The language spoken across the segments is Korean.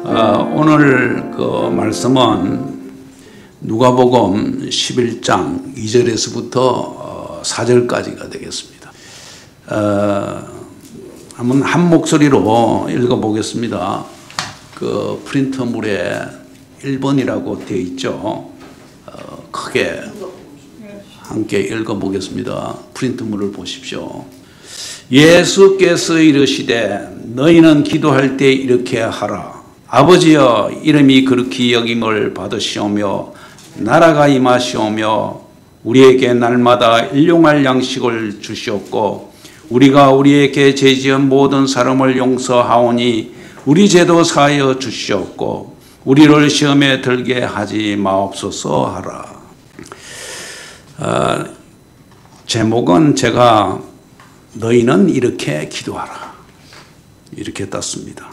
오늘 그 말씀은 누가복음 11장 2절에서부터 4절까지가 되겠습니다. 한번 한 목소리로 읽어보겠습니다. 그 프린터물에 1번이라고 되어 있죠. 크게 함께 읽어보겠습니다. 프린트물을 보십시오. 예수께서 이르시되 너희는 기도할 때 이렇게 하라. 아버지여, 이름이 그렇게 여김을 받으시오며 나라가 임하시오며 우리에게 날마다 일용할 양식을 주시옵고 우리가 우리에게 죄지은 모든 사람을 용서하오니 우리 죄도 사하여 주시옵고 우리를 시험에 들게 하지 마옵소서 하라. 제목은 제가 너희는 이렇게 기도하라 이렇게 땄습니다.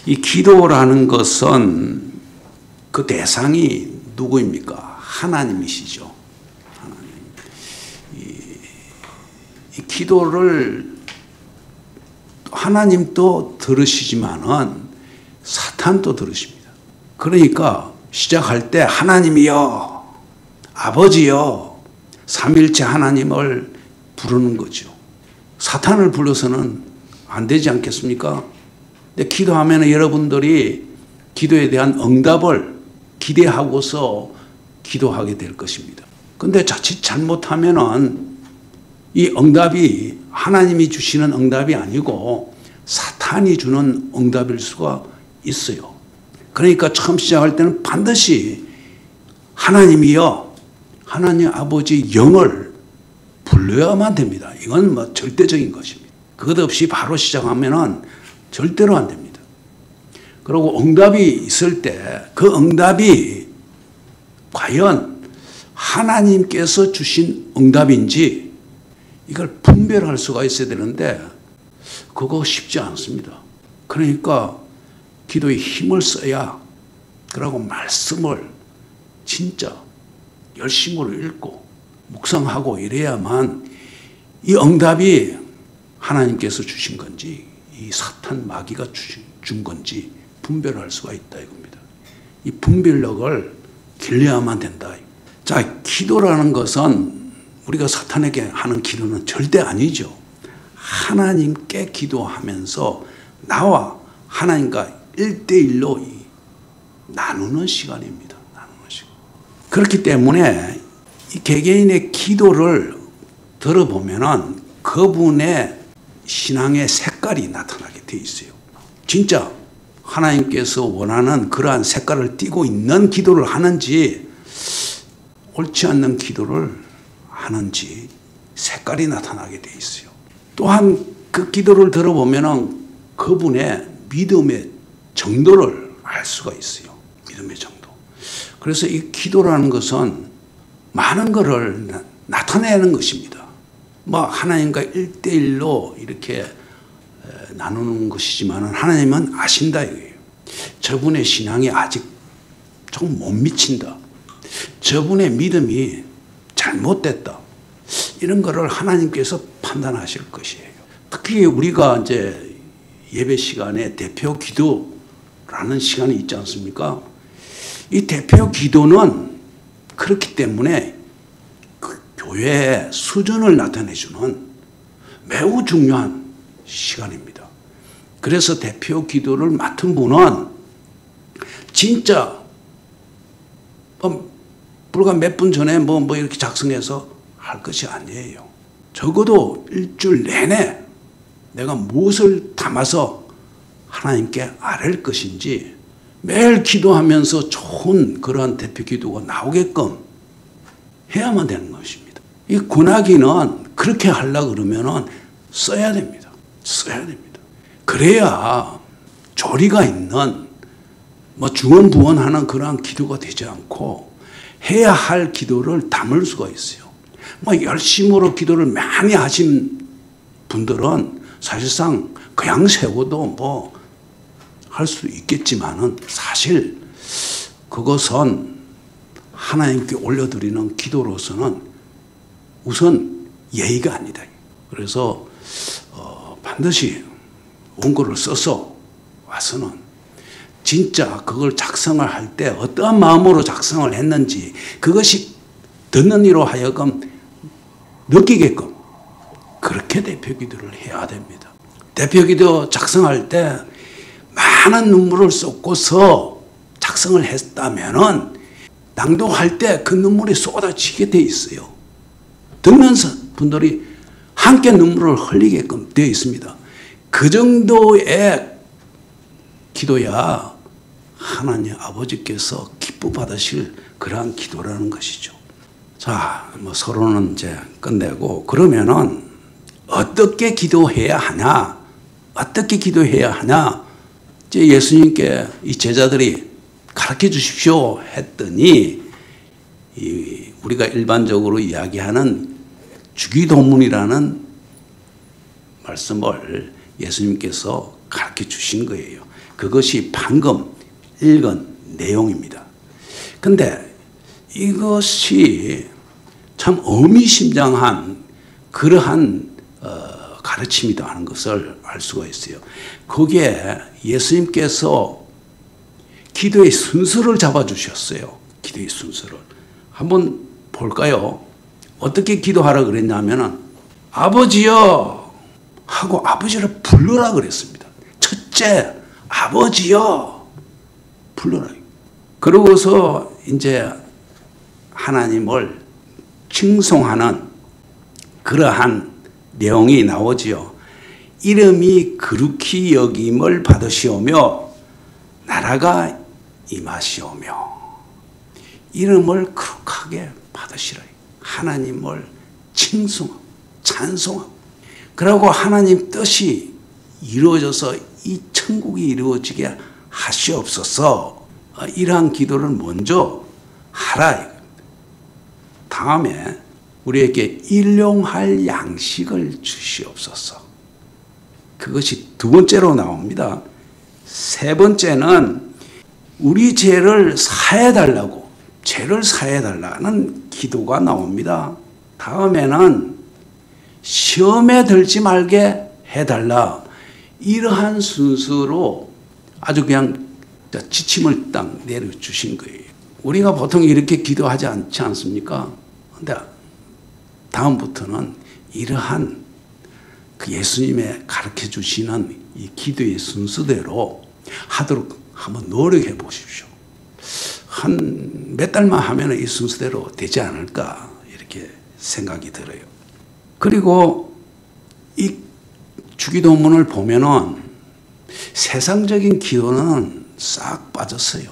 이 기도라는 것은 그 대상이 누구입니까? 하나님이시죠. 하나님. 이 기도를 하나님도 들으시지만은 사탄도 들으십니다. 그러니까 시작할 때 하나님이여, 아버지여, 삼일체 하나님을 부르는 거죠. 사탄을 불러서는 안 되지 않겠습니까? 근데 기도하면 여러분들이 기도에 대한 응답을 기대하고서 기도하게 될 것입니다. 근데 자칫 잘못하면은 이 응답이 하나님이 주시는 응답이 아니고 사탄이 주는 응답일 수가 있어요. 그러니까 처음 시작할 때는 반드시 하나님이여, 하나님 아버지 영을 불러야만 됩니다. 이건 뭐 절대적인 것입니다. 그것 없이 바로 시작하면은 절대로 안 됩니다. 그리고 응답이 있을 때 그 응답이 과연 하나님께서 주신 응답인지 이걸 분별할 수가 있어야 되는데 그거 쉽지 않습니다. 그러니까 기도에 힘을 써야, 그리고 말씀을 진짜 열심으로 읽고 묵상하고 이래야만 이 응답이 하나님께서 주신 건지 이 사탄 마귀가 준 건지 분별할 수가 있다 이겁니다. 이 분별력을 길러야만 된다. 자, 기도라는 것은 우리가 사탄에게 하는 기도는 절대 아니죠. 하나님께 기도하면서 나와 하나님과 1대1로 나누는 시간입니다. 나누는 시간. 그렇기 때문에 이 개개인의 기도를 들어보면은 그분의 신앙의 색깔이 나타나게 돼 있어요. 진짜 하나님께서 원하는 그러한 색깔을 띠고 있는 기도를 하는지 옳지 않는 기도를 하는지 색깔이 나타나게 돼 있어요. 또한 그 기도를 들어보면은 그분의 믿음의 정도를 알 수가 있어요. 믿음의 정도. 그래서 이 기도라는 것은 많은 것을 나타내는 것입니다. 뭐 하나님과 1대1로 이렇게 나누는 것이지만 하나님은 아신다 이거예요. 저분의 신앙이 아직 조금 못 미친다. 저분의 믿음이 잘못됐다. 이런 거를 하나님께서 판단하실 것이에요. 특히 우리가 이제 예배 시간에 대표 기도라는 시간이 있지 않습니까? 이 대표 기도는 그렇기 때문에 그 교회의 수준을 나타내주는 매우 중요한 시간입니다. 그래서 대표 기도를 맡은 분은 진짜 불과 몇 분 전에 뭐 이렇게 작성해서 할 것이 아니에요. 적어도 일주일 내내 내가 무엇을 담아서 하나님께 아뢰을 것인지 매일 기도하면서 좋은 그러한 대표 기도가 나오게끔 해야만 되는 것입니다. 이 군화기는 그렇게 하려고 그러면은 써야 됩니다. 써야 됩니다. 그래야 조리가 있는 뭐 중언부언하는 그러한 기도가 되지 않고 해야 할 기도를 담을 수가 있어요. 뭐 열심으로 기도를 많이 하신 분들은 사실상 그냥 세워도 뭐 할 수 있겠지만은 사실 그것은 하나님께 올려드리는 기도로서는 우선 예의가 아니다. 그래서 반드시 원고를 써서 와서는 진짜 그걸 작성을 할 때 어떠한 마음으로 작성을 했는지 그것이 듣는 이로 하여금 느끼게끔 그렇게 대표기도를 해야 됩니다. 대표기도 작성할 때 많은 눈물을 쏟고서 작성을 했다면은 낭독할 때 그 눈물이 쏟아지게 돼 있어요. 듣면서 분들이 함께 눈물을 흘리게끔 되어 있습니다. 그 정도의 기도야 하나님 아버지께서 기뻐 받으실 그러한 기도라는 것이죠. 자, 서론은 이제 끝내고 그러면은 어떻게 기도해야 하냐? 어떻게 기도해야 하냐? 이제 예수님께 이 제자들이 가르쳐 주십시오 했더니 우리가 일반적으로 이야기하는 주기도문이라는 말씀을 예수님께서 가르쳐 주신 거예요. 그것이 방금 읽은 내용입니다. 근데 이것이 참 의미심장한 그러한 가르침이다 하는 것을 알 수가 있어요. 거기에 예수님께서 기도의 순서를 잡아주셨어요. 기도의 순서를. 한번 볼까요? 어떻게 기도하라 그랬냐면은 아버지여 하고 아버지를 불러라 그랬습니다. 첫째, 아버지여 불러라. 그러고서 이제 하나님을 칭송하는 그러한 내용이 나오지요. 이름이 거룩히 여김을 받으시오며 나라가 임하시오며 이름을 거룩하게 받으시라. 하나님을 칭송하고 찬송하고 그러고 하나님 뜻이 이루어져서 이 천국이 이루어지게 하시옵소서. 이러한 기도를 먼저 하라. 다음에 우리에게 일용할 양식을 주시옵소서. 그것이 두 번째로 나옵니다. 세 번째는 우리 죄를 사해달라고, 죄를 사해달라는 기도가 나옵니다. 다음에는 시험에 들지 말게 해달라. 이러한 순서로 아주 그냥 지침을 딱 내려주신 거예요. 우리가 보통 이렇게 기도하지 않지 않습니까? 근데 다음부터는 이러한 그 예수님의 가르쳐 주시는 이 기도의 순서대로 하도록 한번 노력해 보십시오. 한 몇 달만 하면 이 순서대로 되지 않을까 이렇게 생각이 들어요. 그리고 이 주기도문을 보면은 세상적인 기도는 싹 빠졌어요.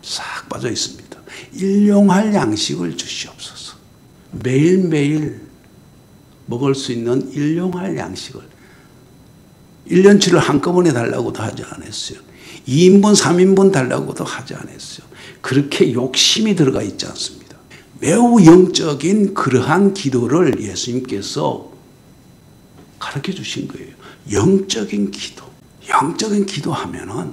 싹 빠져 있습니다. 일용할 양식을 주시옵소서. 매일매일 먹을 수 있는 일용할 양식을 1년치를 한꺼번에 달라고도 하지 않았어요. 2인분, 3인분 달라고도 하지 않았어요. 그렇게 욕심이 들어가 있지 않습니다. 매우 영적인 그러한 기도를 예수님께서 가르쳐 주신 거예요. 영적인 기도. 영적인 기도하면은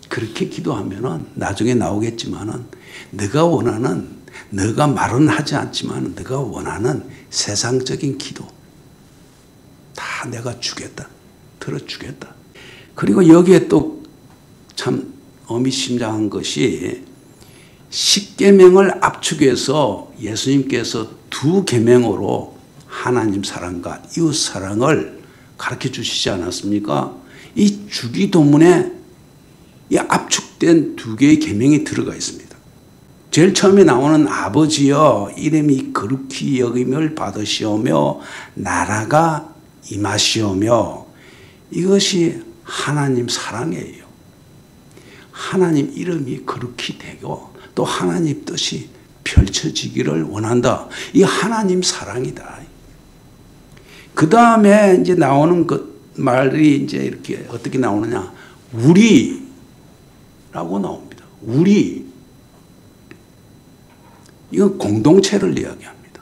그렇게 기도하면은 나중에 나오겠지만은 네가 원하는, 네가 말은 하지 않지만 네가 원하는 세상적인 기도 다 내가 주겠다. 들어주겠다. 그리고 여기에 또 참 의미심장한 것이 십계명을 압축해서 예수님께서 두 계명으로 하나님 사랑과 이웃 사랑을 가르쳐 주시지 않았습니까? 이 주기도문에 이 압축된 두 개의 계명이 들어가 있습니다. 제일 처음에 나오는 아버지여 이름이 거룩히 여김을 받으시오며 나라가 임하시오며 이것이 하나님 사랑이에요. 하나님 이름이 거룩히 되고 또 하나님 뜻이 펼쳐지기를 원한다. 이 하나님 사랑이다. 그 다음에 이제 나오는 그 말이 이제 이렇게 어떻게 나오느냐. 우리라고 나옵니다. 우리. 이건 공동체를 이야기합니다.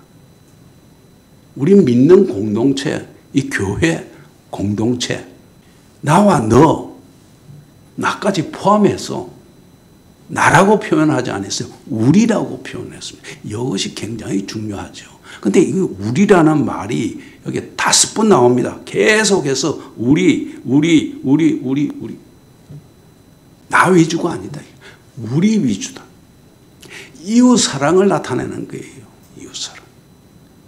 우리 믿는 공동체, 이 교회 공동체. 나와 너, 나까지 포함해서 나라고 표현하지 않았어요. 우리라고 표현했습니다. 이것이 굉장히 중요하죠. 근데 이 우리라는 말이 여기 5번 나옵니다. 계속해서 우리. 나 위주가 아니다. 우리 위주다. 이웃 사랑을 나타내는 거예요. 이웃 사랑.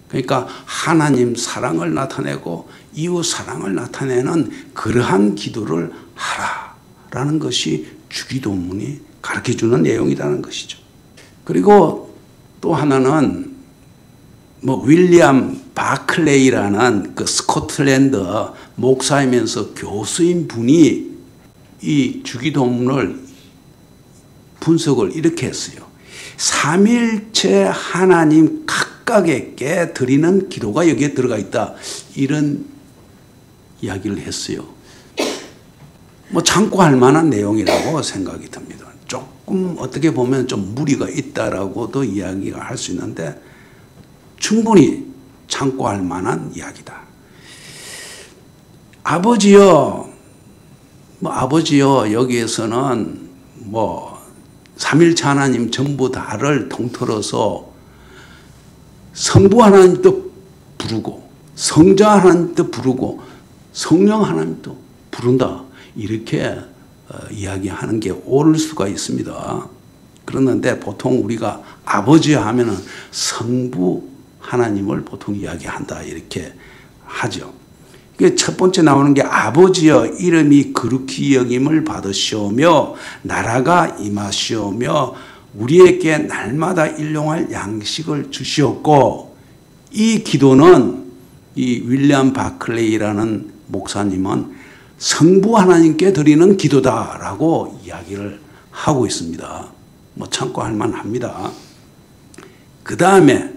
그러니까 하나님 사랑을 나타내고 이웃 사랑을 나타내는 그러한 기도를 하라라는 것이 주기도문이 가르쳐주는 내용이라는 것이죠. 그리고 또 하나는 윌리엄 바클레이라는 그 스코틀랜드 목사이면서 교수인 분이 이 주기도문을 분석을 이렇게 했어요. 삼일체 하나님 각각에게 드리는 기도가 여기에 들어가 있다. 이런 이야기를 했어요. 참고할 만한 내용이라고 생각이 듭니다. 조금 어떻게 보면 좀 무리가 있다라고도 이야기가 할 수 있는데 충분히 참고할 만한 이야기다. 아버지여, 아버지여, 여기에서는 삼일체 하나님 전부 다를 통틀어서 성부 하나님도 부르고 성자 하나님도 부르고 성령 하나님도 부른다. 이렇게 이야기하는 게 옳을 수가 있습니다. 그러는데 보통 우리가 아버지 하면은 성부 하나님을 보통 이야기한다. 이렇게 하죠. 첫 번째 나오는 게 아버지여 이름이 거룩히 여김을 받으시오며 나라가 임하시오며 우리에게 날마다 일용할 양식을 주시옵고, 이 기도는 이 윌리엄 바클레이라는 목사님은 성부 하나님께 드리는 기도다라고 이야기를 하고 있습니다. 참고할 만합니다. 그 다음에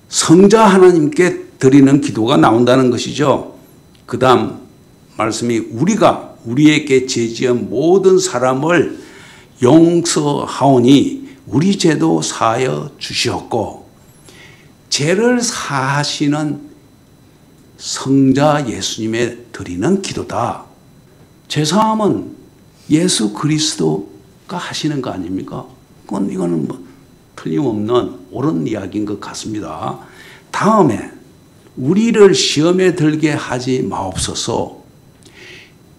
성자 하나님께 드리는 기도가 나온다는 것이죠. 그 다음 말씀이 우리가 우리에게 죄지은 모든 사람을 용서하오니 우리 죄도 사하여 주시옵고, 죄를 사하시는 성자 예수님에 드리는 기도다. 죄사함은 예수 그리스도가 하시는 거 아닙니까? 이거는 틀림없는 옳은 이야기인 것 같습니다. 다음에 우리를 시험에 들게 하지 마옵소서.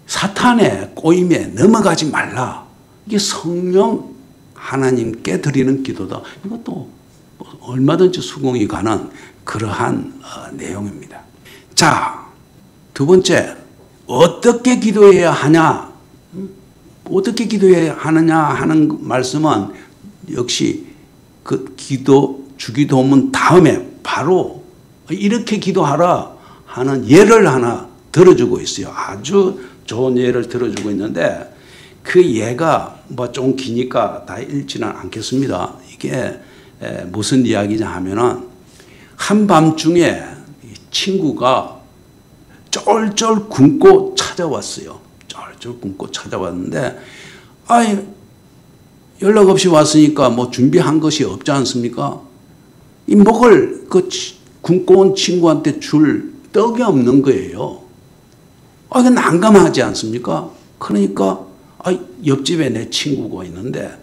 사탄의 꼬임에 넘어가지 말라. 이게 성령 하나님께 드리는 기도다. 이것도 얼마든지 수긍이 가는 그러한 내용입니다. 자, 두 번째, 어떻게 기도해야 하냐? 어떻게 기도해야 하느냐 하는 말씀은 역시 그 주기도문 다음에 바로 이렇게 기도하라 하는 예를 하나 들어주고 있어요. 아주 좋은 예를 들어주고 있는데 그 예가 좀 기니까 다 읽지는 않겠습니다. 이게 무슨 이야기냐 하면은 한밤중에 친구가 쫄쫄 굶고 찾아왔어요. 쫄쫄 굶고 찾아왔는데 연락 없이 왔으니까 준비한 것이 없지 않습니까? 이 먹을 굶고 온 친구한테 줄 떡이 없는 거예요. 이거 난감하지 않습니까? 그러니까 옆집에 내 친구가 있는데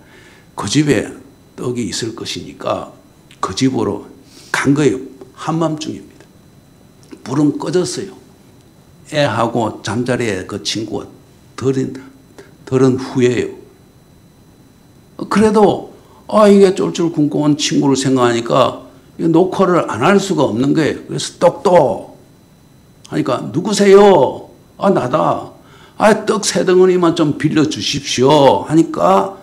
그 집에 떡이 있을 것이니까 그 집으로 간 거예요. 한밤중입니다. 불은 꺼졌어요. 애하고 잠자리에 그 친구가 들은 후에요. 그래도 이게 쫄쫄 굶고 온 친구를 생각하니까 녹화를 안 할 수가 없는 거예요. 그래서 똑똑 하니까 누구세요? 나다. 떡 3덩어리만 좀 빌려주십시오 하니까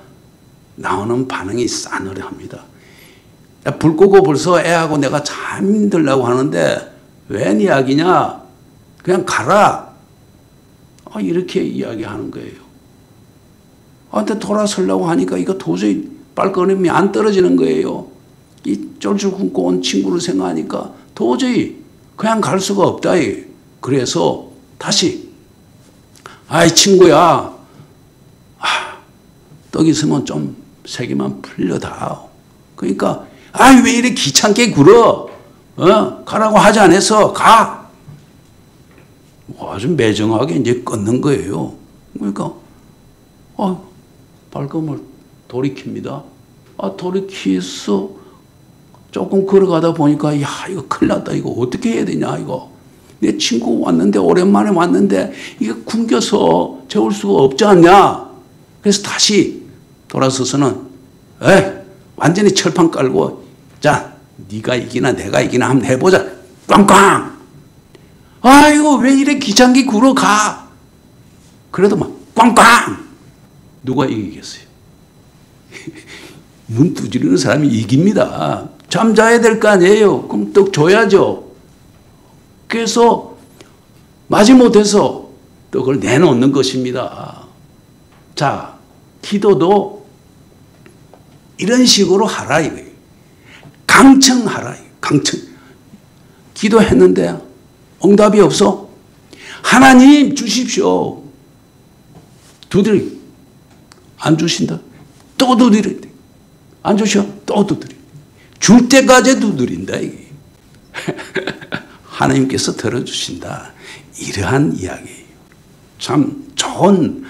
나오는 반응이 싸늘합니다. 불 끄고 벌써 애하고 내가 잠들려고 하는데 웬 이야기냐? 그냥 가라. 이렇게 이야기하는 거예요. 근데 돌아서려고 하니까 이거 도저히 발걸음이 안 떨어지는 거예요. 이 쫄쫄 굶고 온 친구를 생각하니까 도저히 그냥 갈 수가 없다. 그래서 다시 친구야, 떡 있으면 좀 3개만 풀려다. 그러니까 왜 이렇게 귀찮게 굴어? 가라고 하지 않았어. 가. 아주 매정하게 이제 끊는 거예요. 그러니까 발걸음을 돌이킵니다. 돌이켜서 조금 걸어가다 보니까 이거 큰일 났다. 이거 어떻게 해야 되냐 이거. 내 친구 왔는데 오랜만에 왔는데 이거 굶겨서 재울 수가 없지 않냐. 그래서 다시 돌아서서는 완전히 철판 깔고 자 네가 이기나 내가 이기나 한번 해보자. 꽝꽝. 아이고 왜 이래 기장기 굴어가. 그래도 막 꽝꽝. 누가 이기겠어요? 문 두드리는 사람이 이깁니다. 잠자야 될 거 아니에요. 그럼 떡 줘야죠. 그래서 마지못해서 떡을 내놓는 것입니다. 자, 기도도 이런 식으로 하라 이거예요. 강청하라. 강청. 기도했는데 응답이 없어? 하나님 주십시오. 두드려. 안 주신다? 또 두드려. 안 주셔? 또 두드려. 줄 때까지 두드린다 이게. 하나님께서 들어주신다. 이러한 이야기예요. 참 좋은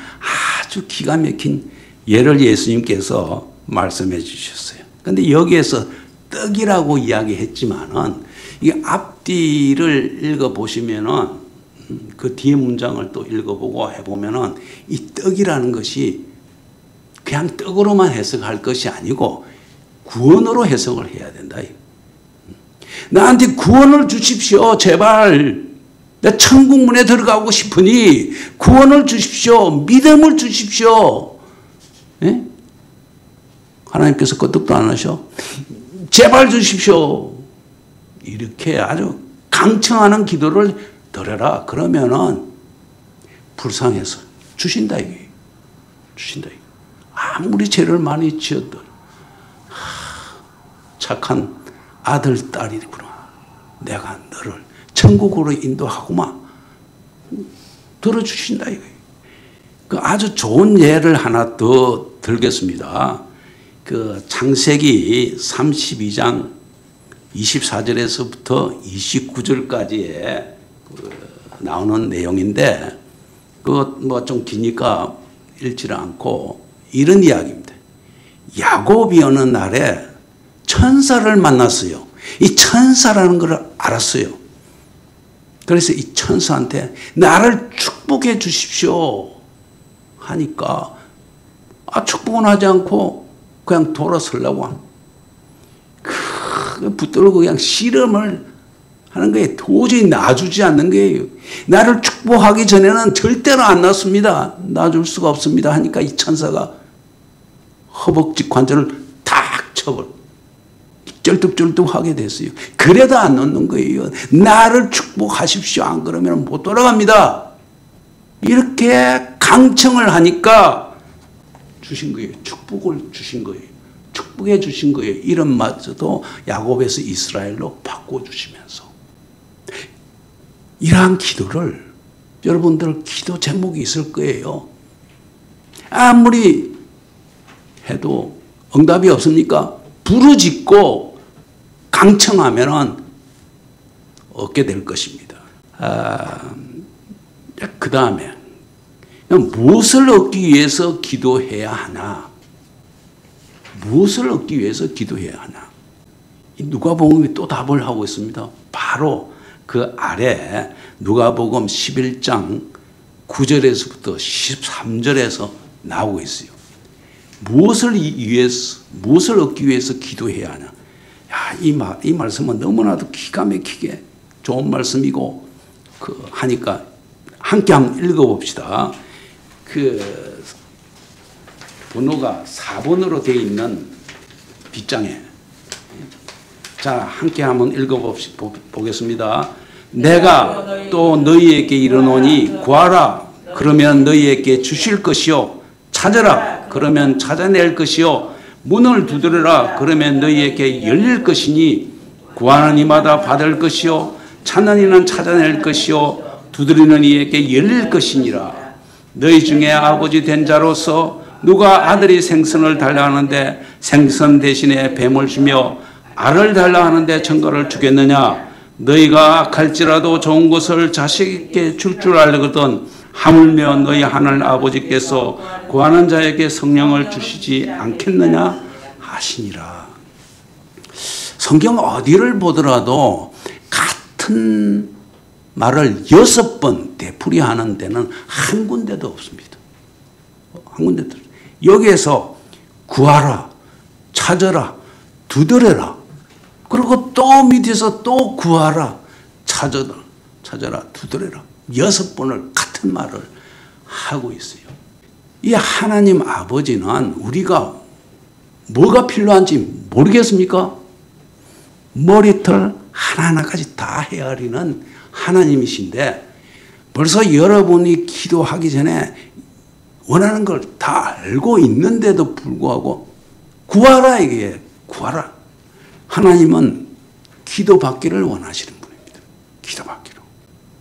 아주 기가 막힌 예를 예수님께서 말씀해 주셨어요. 그런데 여기에서 떡이라고 이야기했지만은 이 앞뒤를 읽어보시면은 그 뒤에 문장을 또 읽어보고 해보면은 이 떡이라는 것이 그냥 떡으로만 해석할 것이 아니고 구원으로 해석을 해야 된다. 나한테 구원을 주십시오. 제발. 내 천국 문에 들어가고 싶으니 구원을 주십시오. 믿음을 주십시오. 예? 하나님께서 끄떡도 안 하셔. 제발 주십시오. 이렇게 아주 강청하는 기도를 드려라. 그러면은 불쌍해서 주신다 이게. 주신다 이게. 아무리 죄를 많이 지었던 착한 아들, 딸이구나. 내가 너를 천국으로 인도하고만 들어주신다 이거예요. 그 아주 좋은 예를 하나 더 들겠습니다. 그 창세기 32장 24절에서부터 29절까지에 나오는 내용인데 그거 뭐 좀 기니까 읽지를 않고 이런 이야기입니다. 야곱이 어느 날에 천사를 만났어요. 이 천사라는 걸 알았어요. 그래서 이 천사한테 나를 축복해 주십시오 하니까 축복은 하지 않고 그냥 돌아서려고 붙들고 그냥 씨름을 하는 거예요. 도저히 놔주지 않는 거예요. 나를 축복하기 전에는 절대로 안 놔습니다. 놔줄 수가 없습니다 하니까 이 천사가 허벅지 관절을 탁 쳐버려. 쩔뚝쩔뚝하게 됐어요. 그래도 안 놓는 거예요. 나를 축복하십시오. 안 그러면 못 돌아갑니다. 이렇게 강청을 하니까 주신 거예요. 축복을 주신 거예요. 축복해 주신 거예요. 이름마저도 야곱에서 이스라엘로 바꿔주시면서 이러한 기도를 여러분들 기도 제목이 있을 거예요. 아무리 해도 응답이 없습니까? 부르짖고 강청하면은 얻게 될 것입니다. 그 다음에 무엇을 얻기 위해서 기도해야 하나? 무엇을 얻기 위해서 기도해야 하나? 누가복음이 또 답을 하고 있습니다. 바로 그 아래 누가복음 11장 9절에서부터 13절에서 나오고 있어요. 무엇을 얻기 위해서 기도해야 하냐? 이 말씀은 너무나도 기가 막히게 좋은 말씀이고 하니까 함께 한번 읽어봅시다. 그 번호가 4번으로 되어 있는 빗장에 자 함께 한번 읽어보겠습니다. 내가 또 너희에게 이르노니 구하라 그러면 너희에게 주실 것이요 찾으라 그러면 찾아낼 것이요 문을 두드려라 그러면 너희에게 열릴 것이니 구하는 이마다 받을 것이요 찾는 이는 찾아낼 것이요 두드리는 이에게 열릴 것이니라. 너희 중에 아버지 된 자로서 누가 아들이 생선을 달라 하는데 생선 대신에 뱀을 주며 알을 달라 하는데 청가를 주겠느냐? 너희가 악할지라도 좋은 것을 자식에게 줄 줄 알거든 하물며 너희 하늘 아버지께서 구하는 자에게 성령을 주시지 않겠느냐 하시니라. 성경 어디를 보더라도 같은 말을 6번 되풀이하는 데는 한 군데도 없습니다. 한 군데도. 여기에서 구하라, 찾아라, 두드려라. 그리고 또 밑에서 또 구하라, 찾아라, 두드려라. 6번을 같은 말을 하고 있어요. 이 하나님 아버지는 우리가 뭐가 필요한지 모르겠습니까? 머리털 하나하나까지 다 헤아리는 하나님이신데 벌써 여러분이 기도하기 전에 원하는 걸 다 알고 있는데도 불구하고 구하라, 이게 구하라. 하나님은 기도받기를 원하시는 분입니다. 기도받기로.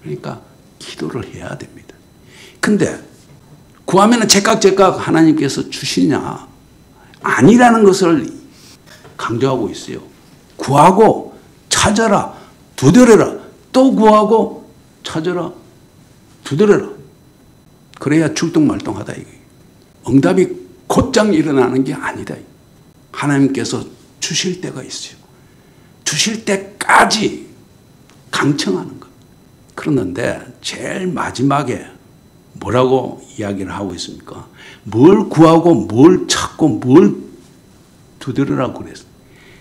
그러니까 기도를 해야 됩니다. 근데 구하면 제깍제깍 하나님께서 주시냐? 아니라는 것을 강조하고 있어요. 구하고 찾아라, 두드려라. 또 구하고 찾아라, 두드려라. 그래야 출동말동하다 이게. 응답이 곧장 일어나는 게 아니다. 하나님께서 주실 때가 있어요. 주실 때까지 강청하는 것. 그러는데 제일 마지막에 뭐라고 이야기를 하고 있습니까? 뭘 구하고 뭘 찾고 뭘 두드리라고 그랬어요.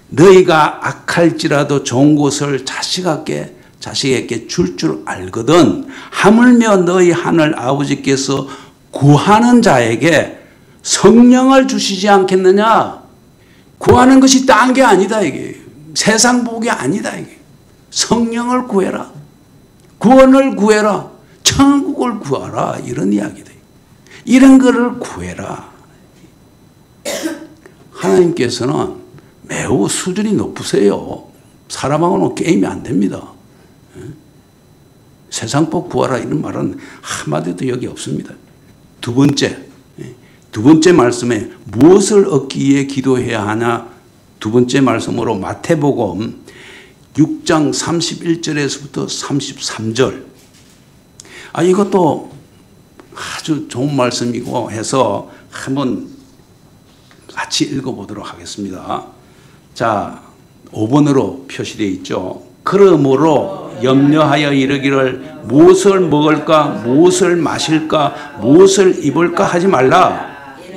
너희가 악할지라도 좋은 것을 자식에게 줄 알거든 하물며 너희 하늘 아버지께서 구하는 자에게 성령을 주시지 않겠느냐? 구하는 것이 딴 게 아니다 이게. 세상 복이 아니다 이게. 성령을 구해라. 구원을 구해라. 천국을 구하라. 이런 이야기다. 이런 거를 구해라. 하나님께서는 매우 수준이 높으세요. 사람하고는 게임이 안 됩니다. 세상 복 구하라 이런 말은 한마디도 여기 없습니다. 두 번째 말씀에 무엇을 얻기 위해 기도해야 하냐? 두 번째 말씀으로 마태복음 6장 31절에서부터 33절. 이것도 아주 좋은 말씀이고 해서 한번 같이 읽어보도록 하겠습니다. 자, 5번으로 표시되어 있죠. 그러므로 염려하여 이르기를 무엇을 먹을까, 무엇을 마실까, 무엇을 입을까 하지 말라.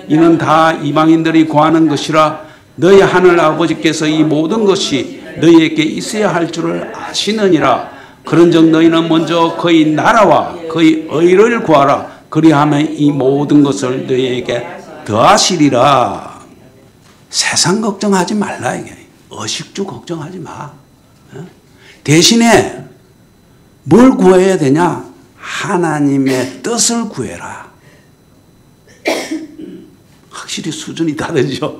이는 다 이방인들이 구하는 것이라. 너희 하늘 아버지께서 이 모든 것이 너희에게 있어야 할 줄을 아시느니라. 그런즉 너희는 먼저 그의 나라와 그의 의를 구하라. 그리하면 이 모든 것을 너희에게 더하시리라. 세상 걱정하지 말라 이게. 의식주 걱정하지 마. 대신에 뭘 구해야 되냐? 하나님의 뜻을 구해라. 확실히 수준이 다르죠.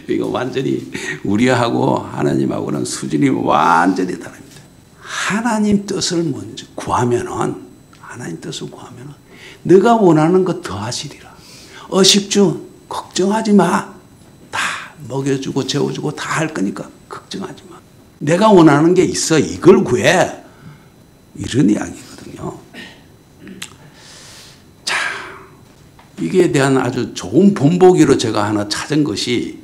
이거 완전히 우리하고 하나님하고는 수준이 완전히 다릅니다. 하나님 뜻을 먼저 하나님 뜻을 구하면은 네가 원하는 것 더하시리라. 의식주 걱정하지 마. 다 먹여주고 재워주고 다 할 거니까 걱정하지 마. 내가 원하는 게 있어. 이걸 구해. 이런 이야기거든요. 자, 이게 대한 아주 좋은 본보기로 제가 하나 찾은 것이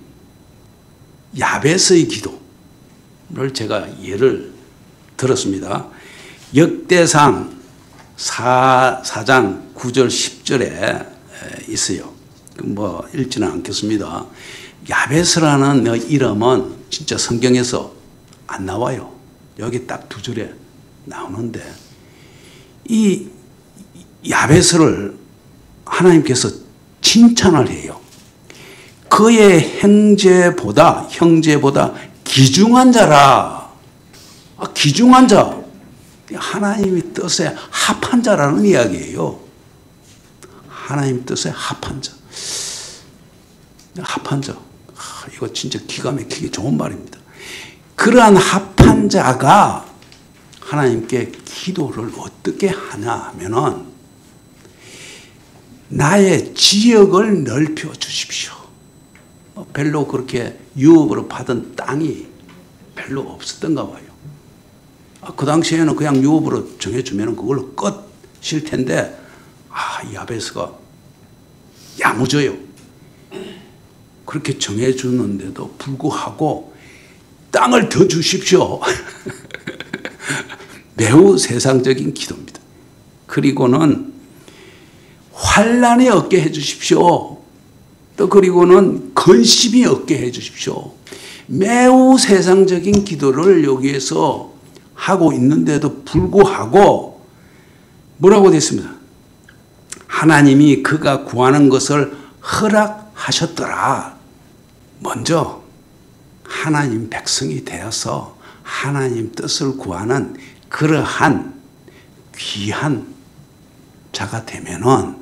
야베스의 기도를 제가 예를 들었습니다. 역대상 4장 9절 10절에 있어요. 뭐 읽지는 않겠습니다. 야베스라는 이름은 진짜 성경에서 안 나와요. 여기 딱 2절에 나오는데 이 야베스를 하나님께서 칭찬을 해요. 그의 형제보다 귀중한 자라. 귀중한 자. 하나님의 뜻에 합한 자라는 이야기예요. 하나님 뜻에 합한 자. 합한 자. 이거 진짜 기가 막히게 좋은 말입니다. 그러한 합한 자가 하나님께 기도를 어떻게 하냐 하면은 나의 지역을 넓혀 주십시오. 별로 그렇게 유업으로 받은 땅이 별로 없었던가 봐요. 그 당시에는 그냥 유업으로 정해주면 그걸로 끝일 텐데, 야베스가 야무져요. 그렇게 정해주는데도 불구하고 땅을 더 주십시오. 매우 세상적인 기도입니다. 그리고는 환난이 없게 해주십시오. 또 그리고는 근심이 없게 해 주십시오. 매우 세상적인 기도를 여기에서 하고 있는데도 불구하고 뭐라고 됐습니다. 하나님이 그가 구하는 것을 허락하셨더라. 먼저 하나님 백성이 되어서 하나님 뜻을 구하는 그러한 귀한 자가 되면은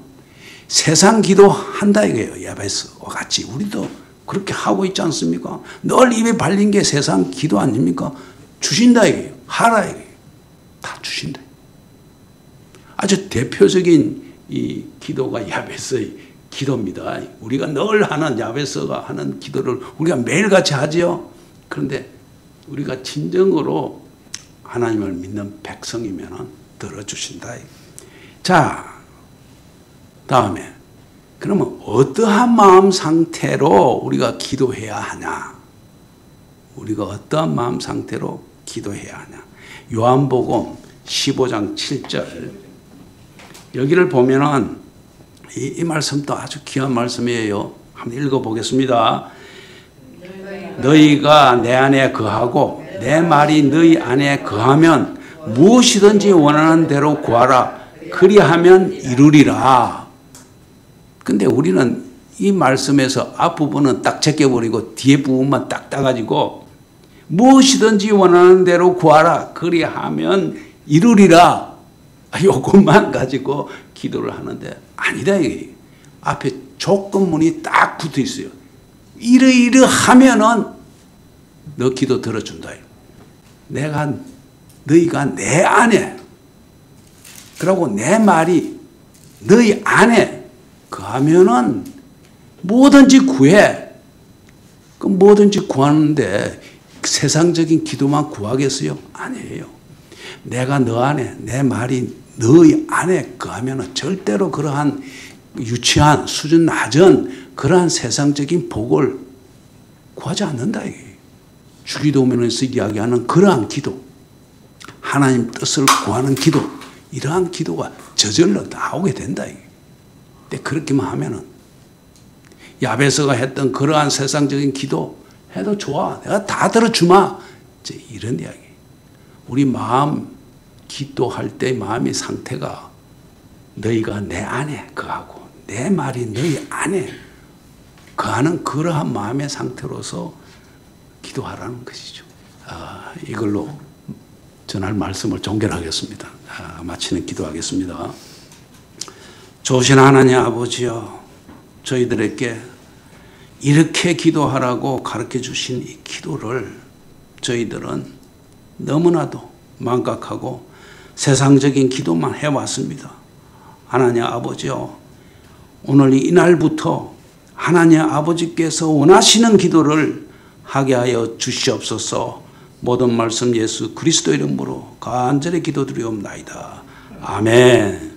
세상 기도한다 이거예요. 야베스와 같이 우리도 그렇게 하고 있지 않습니까? 늘 입에 발린 게 세상 기도 아닙니까? 주신다 이거예요. 하라 이거예요. 다 주신다. 아주 대표적인 이 기도가 야베스의 기도입니다. 우리가 늘 하는 야베스가 하는 기도를 우리가 매일같이 하지요. 그런데 우리가 진정으로 하나님을 믿는 백성이면 들어주신다. 자, 다음에 그러면 어떠한 마음 상태로 우리가 기도해야 하냐? 우리가 어떠한 마음 상태로 기도해야 하냐? 요한복음 15장 7절 여기를 보면은 이 말씀도 아주 귀한 말씀이에요. 한번 읽어보겠습니다. 너희가 내 안에 거하고 내 말이 너희 안에 거하면 무엇이든지 원하는 대로 구하라. 그리하면 이루리라. 근데 우리는 이 말씀에서 앞부분은 딱 제껴버리고 뒤에 부분만 딱 따가지고 무엇이든지 원하는 대로 구하라. 그리하면 이루리라. 요것만 가지고 기도를 하는데 아니다 이게. 앞에 조건문이 딱 붙어 있어요. 이러 하면은 너 기도 들어준다. 너희가 내 안에 그러고 내 말이 너희 안에 거하면은 뭐든지 구해. 그럼 뭐든지 구하는데 세상적인 기도만 구하겠어요? 아니에요. 내가 너 안에 내 말이 너희 안에 거하면은 절대로 그러한 유치한 수준 낮은 그러한 세상적인 복을 구하지 않는다. 이게. 주기도문에서 이야기하는 그러한 기도, 하나님 뜻을 구하는 기도, 이러한 기도가 저절로 나오게 된다. 이게. 근데 그렇게만 하면은 야베스가 했던 그러한 세상적인 기도 해도 좋아. 내가 다 들어주마. 이제 이런 이야기. 우리 마음 기도할 때 마음의 상태가 너희가 내 안에 거하고 내 말이 너희 안에 거하는 그러한 마음의 상태로서 기도하라는 것이죠. 이걸로 전할 말씀을 종결하겠습니다. 마치는 기도하겠습니다. 좋으신 하나님 아버지여, 저희들에게 이렇게 기도하라고 가르쳐 주신 이 기도를 저희들은 너무나도 망각하고 세상적인 기도만 해왔습니다. 하나님 아버지여, 오늘 이날부터 하나님 아버지께서 원하시는 기도를 하게 하여 주시옵소서. 모든 말씀 예수 그리스도 이름으로 간절히 기도드리옵나이다. 아멘.